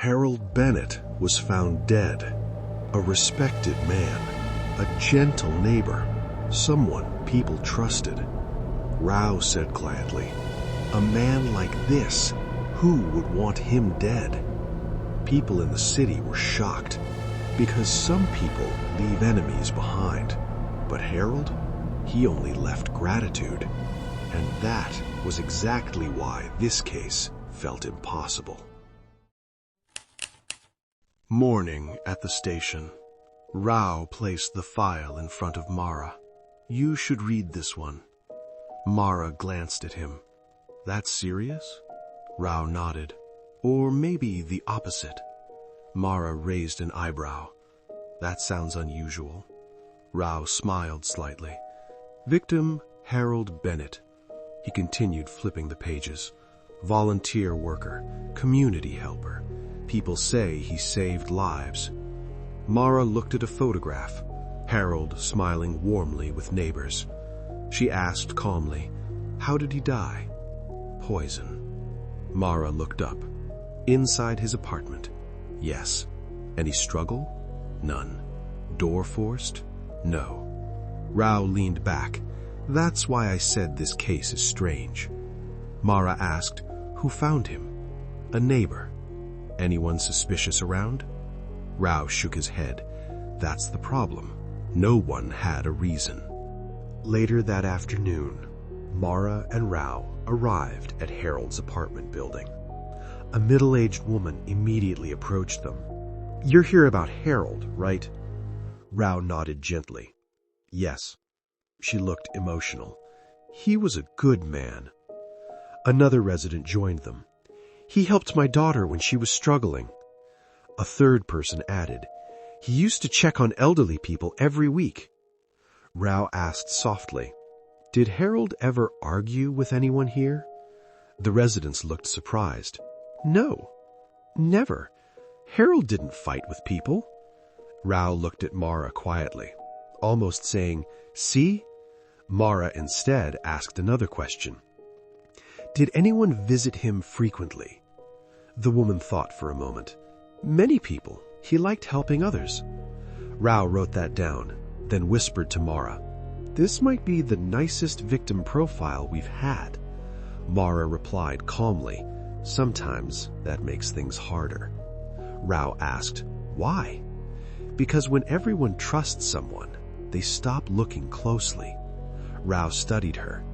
Harold Bennett was found dead. A respected man, a gentle neighbor, someone people trusted. Rao said quietly, "A man like this, who would want him dead?" People in the city were shocked, because some people leave enemies behind. But Harold, he only left gratitude. And that was exactly why this case felt impossible. Morning at the station. Rao placed the file in front of Mara. "You should read this one." Mara glanced at him. "That's serious?" Rao nodded. "Or maybe the opposite." Mara raised an eyebrow. "That sounds unusual." Rao smiled slightly. "Victim, Harold Bennett." He continued flipping the pages. "Volunteer worker, community helper. People say he saved lives." Mara looked at a photograph, Harold smiling warmly with neighbors. She asked calmly, "How did he die?" "Poison." Mara looked up. "Inside his apartment?" "Yes." "Any struggle?" "None." "Door forced?" "No." Rao leaned back. "That's why I said this case is strange." Mara asked, "Who found him?" "A neighbor." "Anyone suspicious around?" Rao shook his head. "That's the problem. No one had a reason." Later that afternoon, Mara and Rao arrived at Harold's apartment building. A middle-aged woman immediately approached them. "You're here about Harold, right?" Rao nodded gently. "Yes." She looked emotional. "He was a good man." Another resident joined them. "He helped my daughter when she was struggling." A third person added, "He used to check on elderly people every week." Rao asked softly, "Did Harold ever argue with anyone here?" The residents looked surprised. "No, never. Harold didn't fight with people." Rao looked at Mara quietly, almost saying, "See?" Mara instead asked another question. "Did anyone visit him frequently?" The woman thought for a moment. "Many people. He liked helping others." Rao wrote that down, then whispered to Mara, "This might be the nicest victim profile we've had." Mara replied calmly, "Sometimes that makes things harder." Rao asked, "Why?" "Because when everyone trusts someone, they stop looking closely." Rao studied her.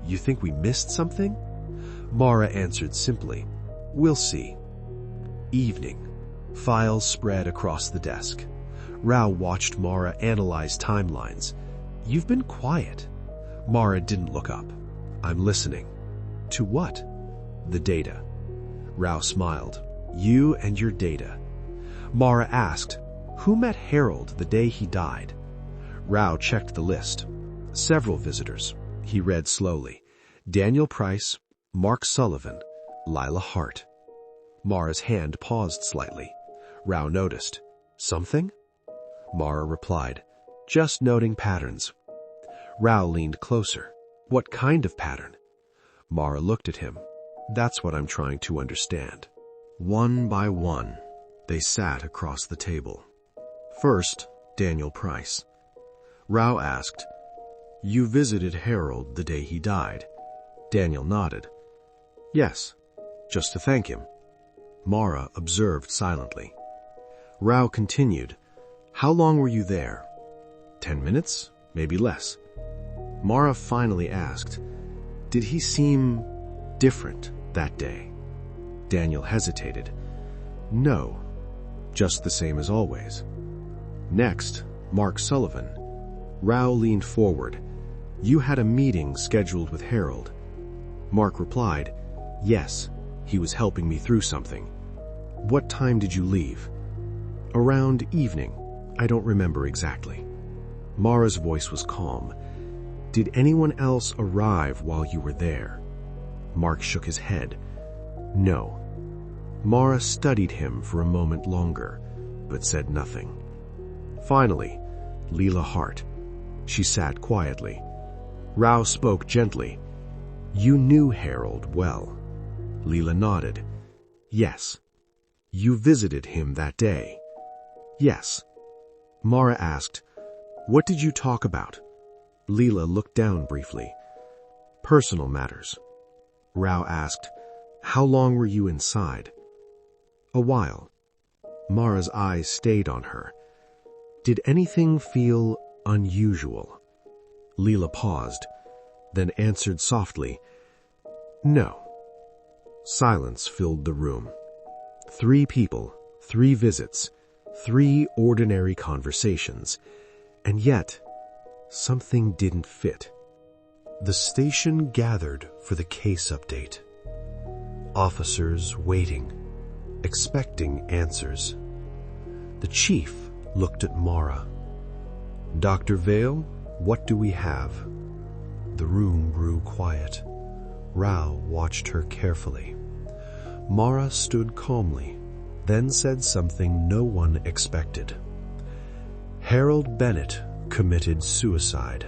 "You think we missed something?" Mara answered simply, "We'll see." Evening. Files spread across the desk. Rao watched Mara analyze timelines. "You've been quiet." Mara didn't look up. "I'm listening." "To what?" "The data." Rao smiled. "You and your data." Mara asked, "Who met Harold the day he died?" Rao checked the list. "Several visitors." He read slowly. "Daniel Price, Mark Sullivan, Lila Hart." Mara's hand paused slightly. Rao noticed. "Something?" Mara replied, "Just noting patterns." Rao leaned closer. "What kind of pattern?" Mara looked at him. "That's what I'm trying to understand." One by one, they sat across the table. First, Daniel Price. Rao asked, "You visited Harold the day he died?" Daniel nodded. "Yes, just to thank him." Mara observed silently. Rao continued, "How long were you there?" 10 minutes, maybe less. Mara finally asked, "Did he seem different that day?" Daniel hesitated. "No, just the same as always." Next, Mark Sullivan. Rao leaned forward. "You had a meeting scheduled with Harold." Mark replied, "Yes, he was helping me through something." "What time did you leave?" "Around evening. I don't remember exactly." Mara's voice was calm. "Did anyone else arrive while you were there?" Mark shook his head. "No." Mara studied him for a moment longer, but said nothing. Finally, Lila Hart. She sat quietly. Rao spoke gently. "You knew Harold well." Lila nodded. "Yes." You visited him that day? Yes. Mara asked, What did you talk about? Leela looked down briefly. Personal matters. Rao asked, How long were you inside? A while. Mara's eyes stayed on her. Did anything feel unusual? Leela paused, then answered softly, No. Silence filled the room. 3 people, 3 visits, 3 ordinary conversations, and yet something didn't fit. The station gathered for the case update. Officers waiting, expecting answers. The chief looked at Mara. Dr. Vale, what do we have? The room grew quiet. Rao watched her carefully. Mara stood calmly, then said something no one expected. Harold Bennett committed suicide.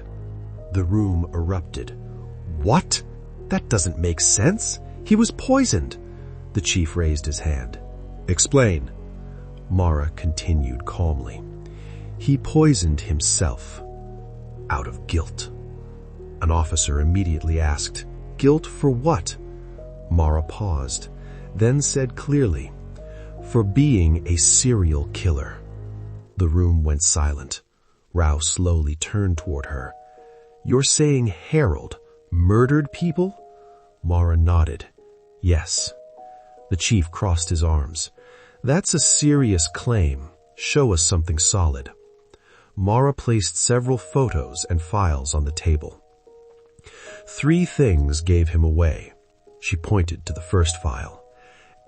The room erupted. What? That doesn't make sense. He was poisoned. The chief raised his hand. Explain. Mara continued calmly. He poisoned himself. Out of guilt. An officer immediately asked, Guilt for what? Mara paused, then said clearly, For being a serial killer. The room went silent. Rao slowly turned toward her. You're saying Harold murdered people? Mara nodded. Yes. The chief crossed his arms. That's a serious claim. Show us something solid. Mara placed several photos and files on the table. 3 things gave him away. She pointed to the first file.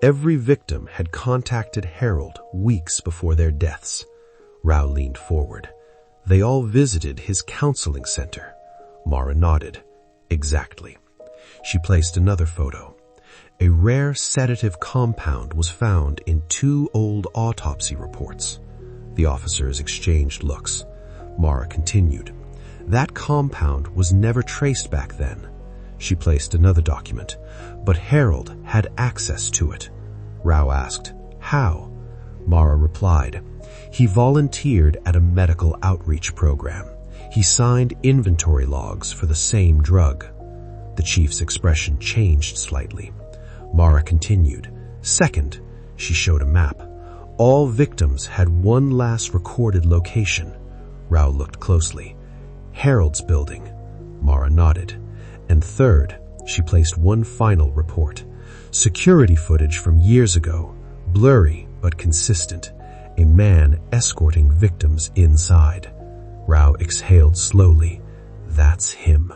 Every victim had contacted Harold weeks before their deaths. Rao leaned forward. They all visited his counseling center. Mara nodded. Exactly. She placed another photo. A rare sedative compound was found in 2 old autopsy reports. The officers exchanged looks. Mara continued. That compound was never traced back then. She placed another document, but Harold had access to it. Rao asked, How? Mara replied, He volunteered at a medical outreach program. He signed inventory logs for the same drug. The chief's expression changed slightly. Mara continued. Second, she showed a map. All victims had one last recorded location. Rao looked closely. Harold's building. Mara nodded. And third, she placed one final report. Security footage from years ago, blurry but consistent. A man escorting victims inside. Rao exhaled slowly. That's him.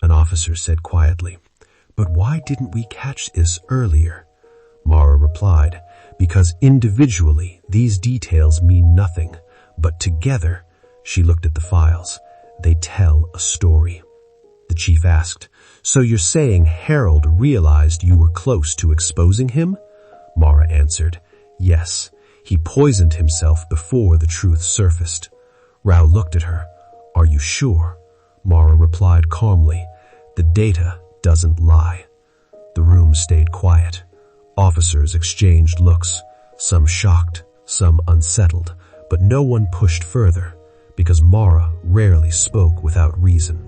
An officer said quietly. But why didn't we catch this earlier? Mara replied, Because individually these details mean nothing, but together, she looked at the files, they tell a story. The chief asked, So you're saying Harold realized you were close to exposing him? Mara answered, Yes, he poisoned himself before the truth surfaced. Rao looked at her. Are you sure? Mara replied calmly, The data doesn't lie. The room stayed quiet. Officers exchanged looks, some shocked, some unsettled, but no one pushed further, because Mara rarely spoke without reason.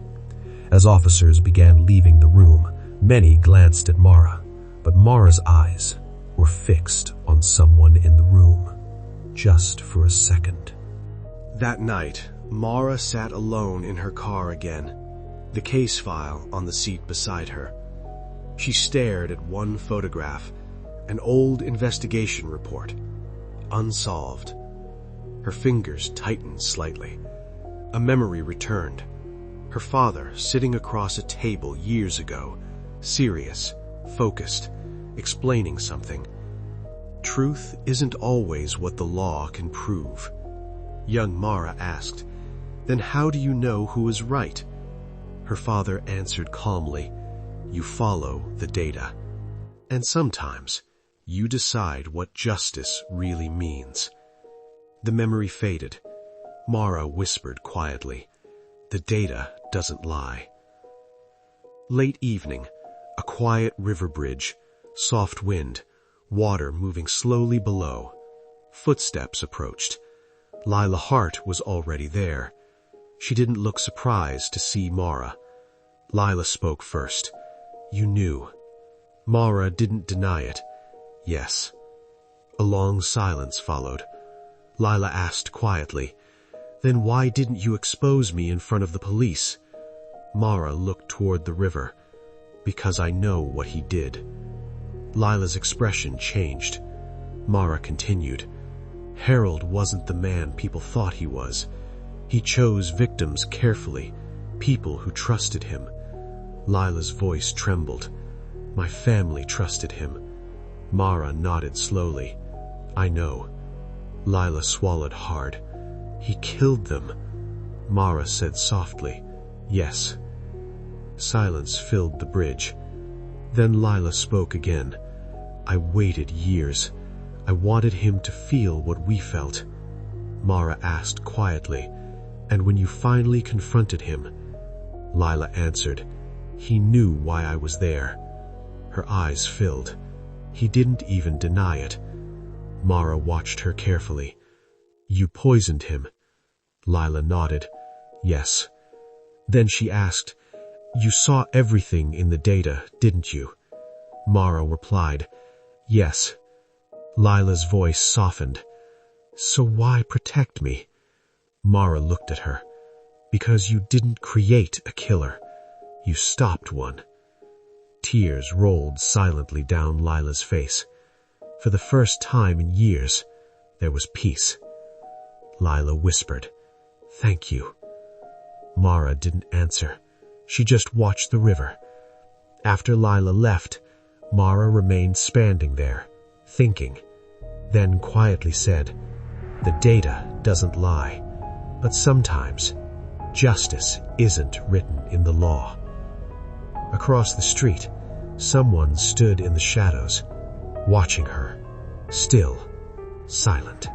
As officers began leaving the room, many glanced at Mara, but Mara's eyes were fixed on someone in the room, just for a second. That night, Mara sat alone in her car again, the case file on the seat beside her. She stared at one photograph, an old investigation report, unsolved. Her fingers tightened slightly. A memory returned. Her father sitting across a table years ago, serious, focused, explaining something. Truth isn't always what the law can prove. Young Mara asked, Then how do you know who is right? Her father answered calmly, You follow the data. And sometimes, you decide what justice really means. The memory faded. Mara whispered quietly, The data doesn't lie. Late evening, a quiet river bridge, soft wind, Water moving slowly below. Footsteps approached. Lila Hart was already there. She didn't look surprised to see Mara. Lila spoke first. "You knew." Mara didn't deny it. "Yes." A long silence followed. Lila asked quietly, "Then why didn't you expose me in front of the police?" Mara looked toward the river. "Because I know what he did." Lila's expression changed. Mara continued, "Harold wasn't the man people thought he was. He chose victims carefully, people who trusted him." Lila's voice trembled. "My family trusted him." Mara nodded slowly. "I know." Lila swallowed hard. "He killed them." Mara said softly, "Yes." Silence filled the bridge. Then Lila spoke again. "I waited years. I wanted him to feel what we felt." Mara asked quietly, "And when you finally confronted him?" Lila answered, "He knew why I was there." Her eyes filled. "He didn't even deny it." Mara watched her carefully. "You poisoned him?" Lila nodded. "Yes." Then she asked, "You saw everything in the data, didn't you?" Mara replied, "Yes." Lila's voice softened. "So why protect me?" Mara looked at her. "Because you didn't create a killer. You stopped one." Tears rolled silently down Lila's face. For the first time in years, there was peace. Lila whispered, "Thank you." Mara didn't answer. She just watched the river. After Lila left, Mara remained standing there, thinking, then quietly said, "The data doesn't lie, but sometimes justice isn't written in the law." Across the street, someone stood in the shadows, watching her, still, silent.